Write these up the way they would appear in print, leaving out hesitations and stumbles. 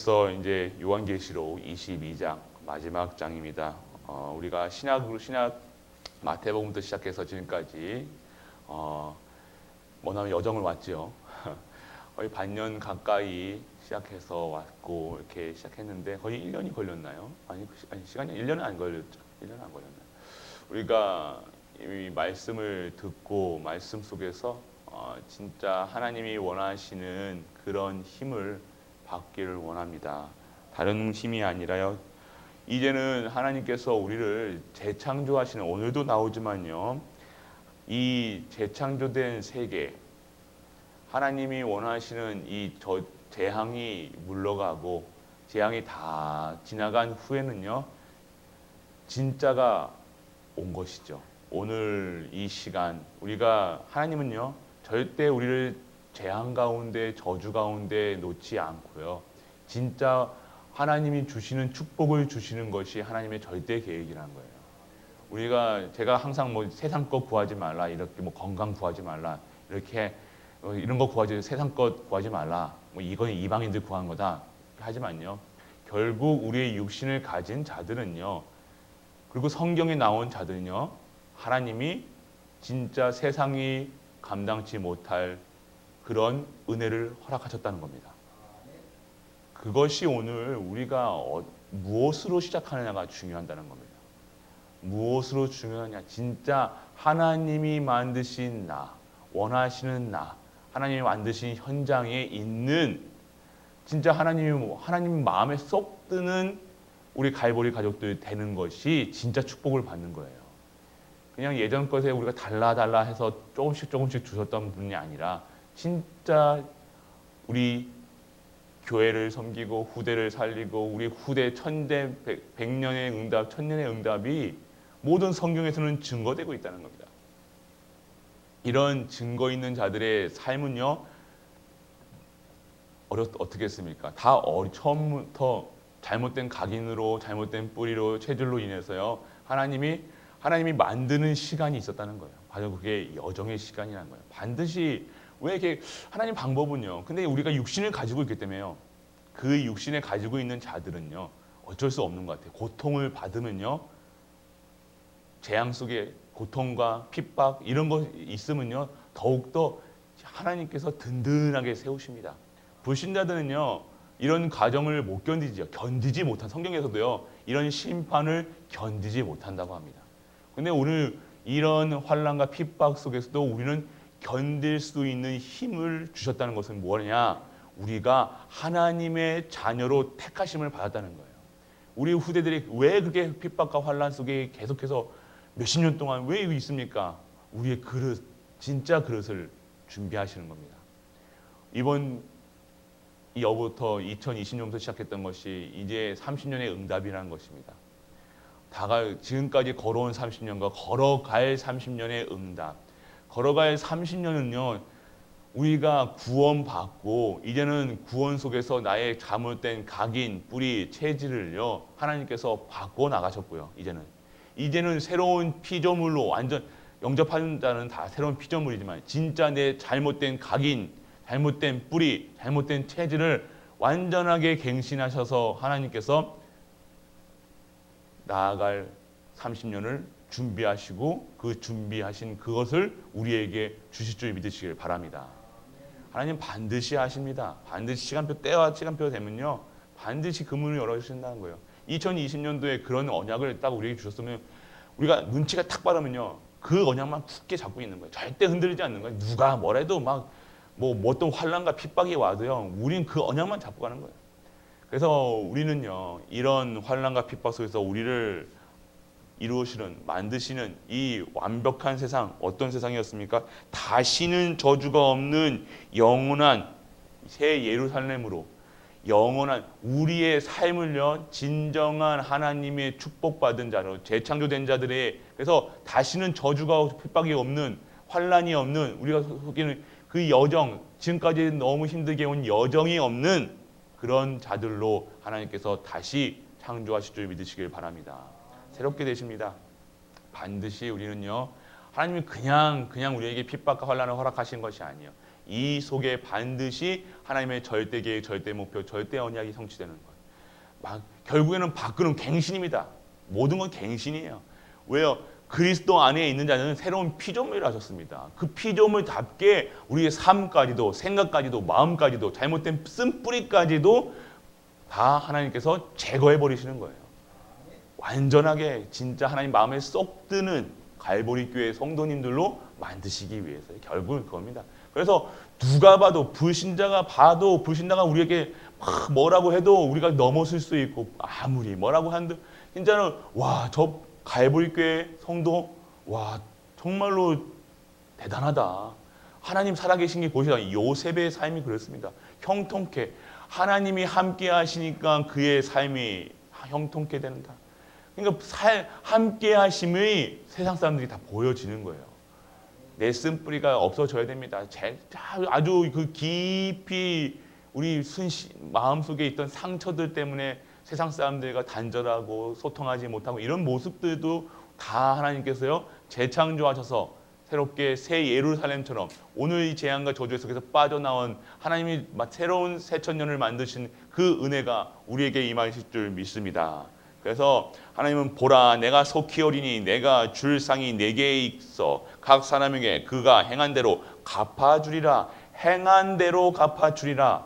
그래서 이제 요한계시록 22장 마지막 장입니다. 우리가 신약 마태복음부터 시작해서 지금까지 뭐냐면 여정을 왔죠. 거의 반년 가까이 시작해서 왔고 이렇게 시작했는데 거의 1년이 걸렸나요? 아니 시간이 1년은 안 걸렸죠. 1년은 안 걸렸나요? 우리가 이 말씀을 듣고 말씀 속에서 진짜 하나님이 원하시는 그런 힘을 받기를 원합니다. 다른 힘이 아니라요. 이제는 하나님께서 우리를 재창조하시는, 오늘도 나오지만요, 이 재창조된 세계, 하나님이 원하시는 이 재앙이 물러가고 재앙이 다 지나간 후에는요, 진짜가 온 것이죠. 오늘 이 시간 우리가 하나님은요 절대 우리를 재앙 가운데 저주 가운데 놓지 않고요, 진짜 하나님이 주시는 축복을 주시는 것이 하나님의 절대 계획이라는 거예요. 제가 항상 뭐 세상 것 구하지 말라, 이렇게 뭐 건강 구하지 말라, 이렇게 이런 거 구하지, 세상 것 구하지 말라, 뭐 이건 이방인들 구한 거다 하지만요, 결국 우리의 육신을 가진 자들은요, 그리고 성경에 나온 자들은요, 하나님이 진짜 세상이 감당치 못할 그런 은혜를 허락하셨다는 겁니다. 그것이 오늘 우리가 무엇으로 시작하느냐가 중요하다는 겁니다. 무엇으로 중요하냐? 진짜 하나님이 만드신 나, 원하시는 나, 하나님이 만드신 현장에 있는 진짜 하나님 마음에 쏙 드는 우리 갈보리 가족들 되는 것이 진짜 축복을 받는 거예요. 그냥 예전 것에 우리가 달라 해서 조금씩 주셨던 분이 아니라 진짜 우리 교회를 섬기고 후대를 살리고 우리 후대 백년의 응답, 천년의 응답이 모든 성경에서는 증거되고 있다는 겁니다. 이런 증거 있는 자들의 삶은요, 어떻게 했습니까? 다 처음부터 잘못된 각인으로, 잘못된 뿌리로, 체질로 인해서요, 하나님이 만드는 시간이 있었다는 거예요. 바로 그게 여정의 시간이라는 거예요. 반드시, 왜 이렇게 하나님 방법은요, 근데 우리가 육신을 가지고 있기 때문에요, 그 육신을 가지고 있는 자들은요 어쩔 수 없는 것 같아요. 고통을 받으면요, 재앙 속에 고통과 핍박 이런 거 있으면요, 더욱더 하나님께서 든든하게 세우십니다. 불신자들은요 이런 과정을 못 견디죠. 견디지 못한, 성경에서도요 이런 심판을 견디지 못한다고 합니다. 근데 오늘 이런 환난과 핍박 속에서도 우리는 견딜 수 있는 힘을 주셨다는 것은 뭐냐? 우리가 하나님의 자녀로 택하심을 받았다는 거예요. 우리 후대들이 왜 그렇게 핍박과 환난 속에 계속해서 몇십 년 동안 왜 있습니까? 우리의 그릇, 진짜 그릇을 준비하시는 겁니다. 이번 여부터 2020년부터 시작했던 것이 이제 30년의 응답이라는 것입니다. 지금까지 걸어온 30년과 걸어갈 30년의 응답. 걸어갈 30년은요, 우리가 구원받고 이제는 구원 속에서 나의 잘못된 각인, 뿌리, 체질을요, 하나님께서 바꿔 나가셨고요. 이제는 새로운 피조물로, 완전 영접하는 자는 다 새로운 피조물이지만 진짜 내 잘못된 각인, 잘못된 뿌리, 잘못된 체질을 완전하게 갱신하셔서 하나님께서 나아갈 30년을 준비하시고 그 준비하신 그것을 우리에게 주실 줄 믿으시길 바랍니다. 하나님 반드시 하십니다. 반드시 시간표 되면요, 반드시 그 문을 열어주신다는 거예요. 2020년도에 그런 언약을 딱 우리에게 주셨으면, 우리가 눈치가 탁 빠르면요, 그 언약만 굳게 잡고 있는 거예요. 절대 흔들리지 않는 거예요. 누가 뭐래도 뭐 어떤 환난과 핍박이 와도요, 우린 그 언약만 잡고 가는 거예요. 그래서 우리는요, 이런 환난과 핍박 속에서 우리를 만드시는 이 완벽한 세상, 어떤 세상이었습니까? 다시는 저주가 없는 영원한 새 예루살렘으로, 영원한 우리의 삶을요, 진정한 하나님의 축복받은 자로, 재창조된 자들의, 그래서 다시는 저주가 핍박이 없는, 환난이 없는, 우리가 속에는 그 여정, 지금까지 너무 힘들게 온 여정이 없는 그런 자들로 하나님께서 다시 창조하실 줄 믿으시길 바랍니다. 새롭게 되십니다. 반드시 우리는요, 하나님이 그냥 우리에게 핍박과 환난을 허락하신 것이 아니에요. 이 속에 반드시 하나님의 절대 계획, 절대 목표, 절대 언약이 성취되는 거예요. 결국에는 밖으로는 갱신입니다. 모든 건 갱신이에요. 왜요? 그리스도 안에 있는 자는 새로운 피조물을 하셨습니다. 그 피조물답게 우리의 삶까지도, 생각까지도, 마음까지도, 잘못된 쓴뿌리까지도 다 하나님께서 제거해 버리시는 거예요. 완전하게 진짜 하나님 마음에 쏙 드는 갈보리 교회 성도님들로 만드시기 위해서 결국은 그겁니다. 그래서 누가 봐도 불신자가 우리에게 막 뭐라고 해도 우리가 넘어설 수 있고 아무리 뭐라고 한들 진짜는 저 갈보리 교회 성도 정말로 대단하다. 하나님 살아계신 게 보시다. 요셉의 삶이 그렇습니다. 형통케 하나님이 함께 하시니까 그의 삶이 형통케 된다. 그러니까 함께 하심의 세상 사람들이 다 보여지는 거예요. 내 쓴뿌리가 없어져야 됩니다. 아주 그 깊이 우리 마음속에 있던 상처들 때문에 세상 사람들과 단절하고 소통하지 못하고 이런 모습들도 다 하나님께서요 재창조하셔서 새롭게 새 예루살렘처럼 오늘 이 재앙과 저주 속에서 빠져나온 하나님이 새로운 새천년을 만드신 그 은혜가 우리에게 임하실 줄 믿습니다. 그래서 하나님은 보라 내가 속히 오리니 내가 줄 상이 내게 있어 각 사람에게 그가 행한 대로 갚아주리라. 행한 대로 갚아주리라.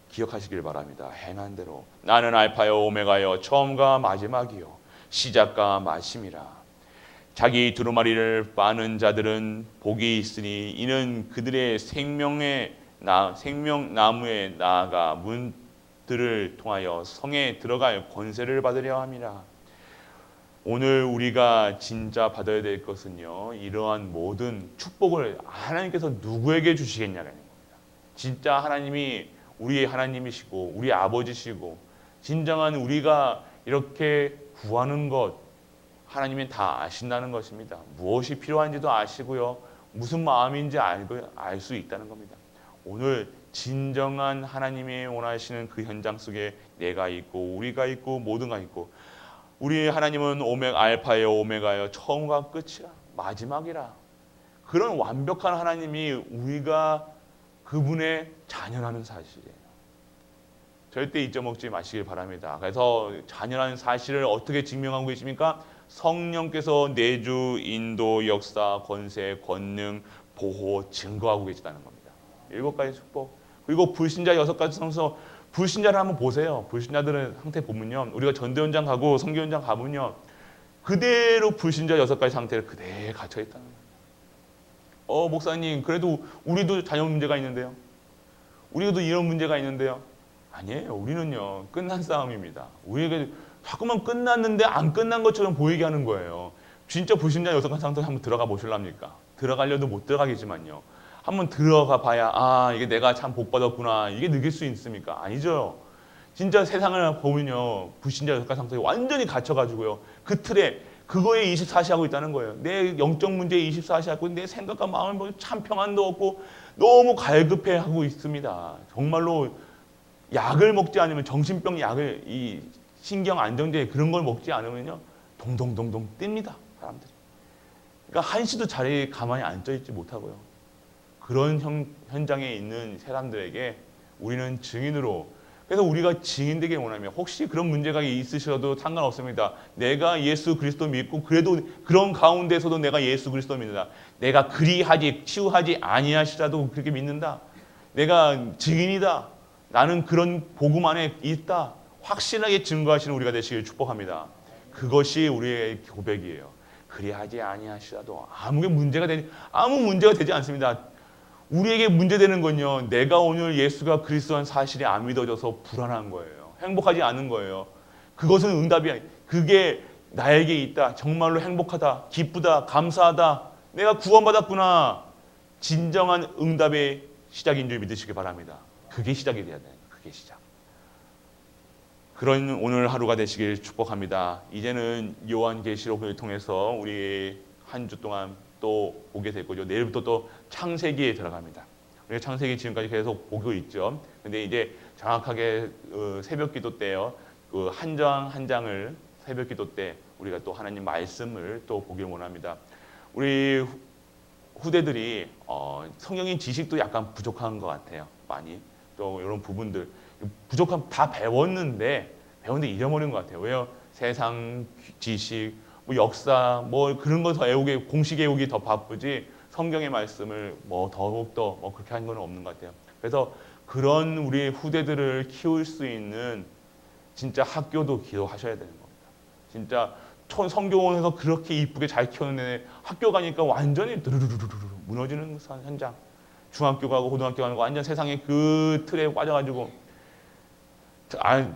기억하시길 바랍니다. 행한 대로. 나는 알파요 오메가요 처음과 마지막이요 시작과 마침이라. 자기 두루마리를 빠는 자들은 복이 있으니 이는 그들의 생명나무에 나아가 문들을 통하여 성에 들어갈 권세를 받으려 함이라. 오늘 우리가 진짜 받아야 될 것은요 이러한 모든 축복을 하나님께서 누구에게 주시겠냐는 겁니다. 진짜 하나님이 우리의 하나님이시고 우리 아버지시고 진정한 우리가 이렇게 구하는 것 하나님이 다 아신다는 것입니다. 무엇이 필요한지도 아시고요. 무슨 마음인지 알 수 있다는 겁니다. 오늘 진정한 하나님이 원하시는 그 현장 속에 내가 있고 우리가 있고 모두가 있고 우리 하나님은 알파예요 오메가예요 처음과 끝이라 마지막이라. 그런 완벽한 하나님이 우리가 그분의 자녀라는 사실이에요. 절대 잊어먹지 마시길 바랍니다. 그래서 자녀라는 사실을 어떻게 증명하고 계십니까? 성령께서 내주, 인도, 역사, 권세, 권능, 보호, 증거하고 계시다는 겁니다. 7가지 축복. 그리고 불신자 6가지 성서. 불신자를 한번 보세요. 불신자들의 상태 보면요. 우리가 전도 현장 가고 선교 현장 가면요. 그대로 불신자 6가지 상태를 그대로 갇혀 있다는 거예요. 목사님, 그래도 우리도 자녀 문제가 있는데요. 우리도 이런 문제가 있는데요. 아니에요. 우리는요. 끝난 싸움입니다. 우리에게 자꾸만 끝났는데 안 끝난 것처럼 보이게 하는 거예요. 진짜 불신자 6가지 상태에 한번 들어가 보실랍니까? 들어가려도 못 들어가겠지만요. 한번 들어가 봐야 이게 내가 참 복 받았구나. 이게 느낄 수 있습니까? 아니죠. 진짜 세상을 보면요. 불신자 6가지 상태에 완전히 갇혀가지고요. 그 틀에 그거에 24시 하고 있다는 거예요. 내 영적 문제에 24시 하고 내 생각과 마음을 참 평안도 없고 너무 갈급해 하고 있습니다. 정말로 약을 먹지 않으면 정신병 약을 이 신경 안정제 그런 걸 먹지 않으면요. 동동동동 뜁니다. 사람들이. 그러니까 한시도 자리에 가만히 앉아있지 못하고요. 그런 현장에 있는 사람들에게 우리는 증인으로 그래서 우리가 증인되길 원하면 혹시 그런 문제가 있으셔도 상관없습니다. 내가 예수 그리스도 믿고 그래도 그런 가운데서도 내가 예수 그리스도 믿는다. 내가 그리하지 치유하지 아니하시라도 그렇게 믿는다. 내가 증인이다. 나는 그런 복음 안에 있다. 확실하게 증거하시는 우리가 되시길 축복합니다. 그것이 우리의 고백이에요. 그리하지 아니하시라도 아무 문제가 되지 않습니다. 우리에게 문제되는 건요. 내가 오늘 예수가 그리스도한 사실이 안 믿어져서 불안한 거예요. 행복하지 않은 거예요. 그것은 응답이 아니에요. 그게 나에게 있다. 정말로 행복하다. 기쁘다. 감사하다. 내가 구원받았구나. 진정한 응답의 시작인 줄 믿으시기 바랍니다. 그게 시작이 돼야 돼요. 그게 시작. 그런 오늘 하루가 되시길 축복합니다. 이제는 요한계시록을 통해서 우리 한 주 동안 또 보게 될 거죠. 내일부터 또 창세기에 들어갑니다. 우리가 창세기 지금까지 계속 보고 있죠. 근데 이제 정확하게 새벽기도 때요. 한 장 한 장을 새벽기도 때 우리가 또 하나님 말씀을 또 보길 원합니다. 우리 후대들이 성경인 지식도 약간 부족한 것 같아요. 많이 또 이런 부분들 부족함 다 배웠는데 잊어버린 것 같아요. 왜요? 세상 지식, 뭐 역사, 뭐 그런 거 더 외우기, 공식 외우기 더 바쁘지 성경의 말씀을 뭐 더욱 더 뭐 그렇게 한 건 없는 것 같아요. 그래서 그런 우리 후대들을 키울 수 있는 진짜 학교도 기도하셔야 되는 겁니다. 진짜 성교원에서 그렇게 이쁘게 잘 키웠는데 학교 가니까 완전히 드르르르르 무너지는 현장. 중학교 가고 고등학교 가고 완전 세상에 그 틀에 빠져가지고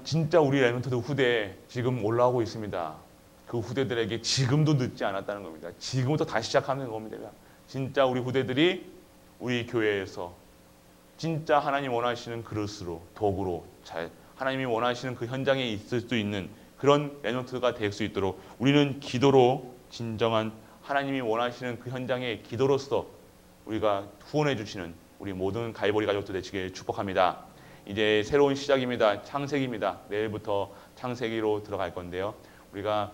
진짜 우리 레몬트드 후대 지금 올라오고 있습니다. 그 후대들에게 지금도 늦지 않았다는 겁니다. 지금부터 다시 시작하는 겁니다. 진짜 우리 후대들이 우리 교회에서 진짜 하나님 원하시는 그릇으로 도구로 잘 하나님이 원하시는 그 현장에 있을 수 있는 그런 레몬트가 될 수 있도록 우리는 기도로 진정한 하나님이 원하시는 그 현장에 기도로서 우리가 후원해 주시는 우리 모든 가이보리 가족들 되시길 축복합니다. 이제 새로운 시작입니다. 창세기입니다. 내일부터 창세기로 들어갈 건데요. 우리가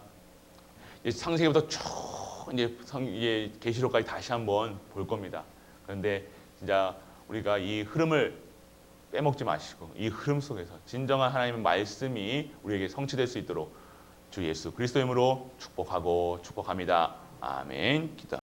이제 창세기부터 쭉 이제 계시록까지 다시 한번 볼 겁니다. 그런데 진짜 우리가 이 흐름을 빼먹지 마시고 이 흐름 속에서 진정한 하나님의 말씀이 우리에게 성취될 수 있도록 주 예수 그리스도의 이름으로 축복합니다. 아멘. 기도.